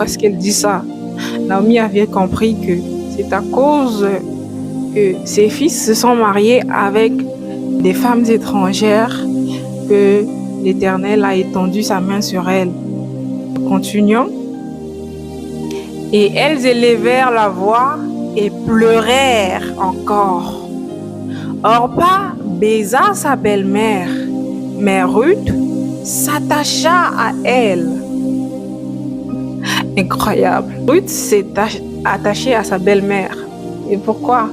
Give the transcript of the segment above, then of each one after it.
pourquoi est-ce qu'elle dit ça. Naomi avait compris que c'est à cause que ses fils se sont mariés avec des femmes étrangères que l'Éternel a étendu sa main sur elles. Continuons. Et elles élevèrent la voix et pleurèrent encore. Orpa baisa sa belle-mère, mais Ruth s'attacha à elle. Incroyable. Ruth s'est attachée à sa belle-mère. Et pourquoi?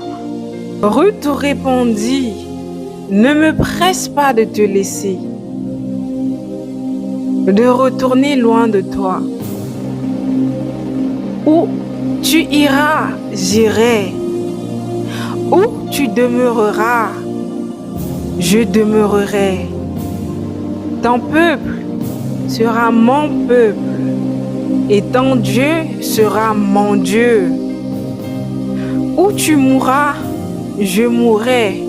Ruth répondit, ne me presse pas de te laisser, de retourner loin de toi. Où tu iras, j'irai. Où tu demeureras, je demeurerai. Ton peuple sera mon peuple et ton Dieu sera mon Dieu. Où tu mourras, je mourrai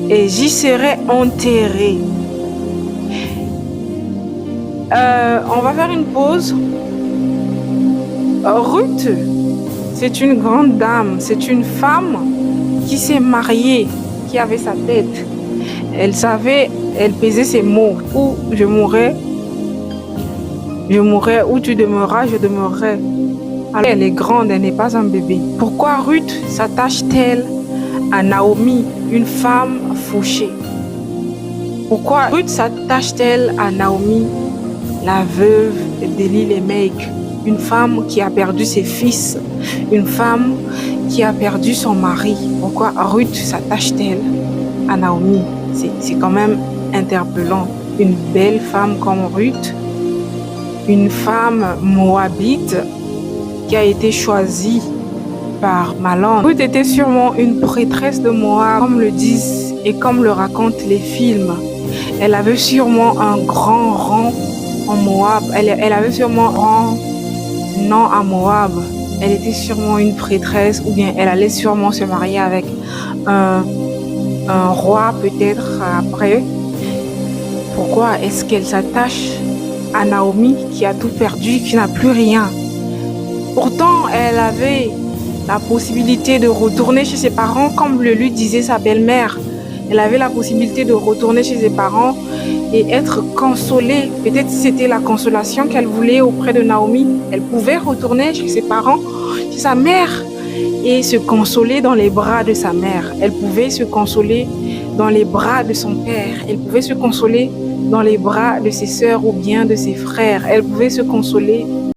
et j'y serai enterré. On va faire une pause. Ruth, c'est une grande dame, c'est une femme qui s'est mariée, qui avait sa tête. Elle savait, elle pesait ses mots. Où je mourrai, où tu demeureras, je demeurerai. Alors, elle est grande, elle n'est pas un bébé. Pourquoi Ruth s'attache-t-elle à Naomi, une femme fauchée? Pourquoi Ruth s'attache-t-elle à Naomi, la veuve d'Élie-Lémec, une femme qui a perdu ses fils, une femme qui a perdu son mari? Pourquoi Ruth s'attache-t-elle à Naomi? C'est quand même interpellant. Une belle femme comme Ruth, une femme moabite qui a été choisie par Malon. Ruth était sûrement une prêtresse de Moab, comme le disent et comme le racontent les films. Elle avait sûrement un grand rang en Moab. Elle avait sûrement un grand nom à Moab. Elle était sûrement une prêtresse, ou bien elle allait sûrement se marier avec un roi peut-être après. Pourquoi est-ce qu'elle s'attache à Naomi qui a tout perdu, qui n'a plus rien? Pourtant, elle avait la possibilité de retourner chez ses parents, comme le lui disait sa belle-mère. Elle avait la possibilité de retourner chez ses parents et être consolée. Peut-être c'était la consolation qu'elle voulait auprès de Naomi. Elle pouvait retourner chez ses parents, chez sa mère, et se consoler dans les bras de sa mère. Elle pouvait se consoler dans les bras de son père. Elle pouvait se consoler dans les bras de ses sœurs ou bien de ses frères. Elle pouvait se consoler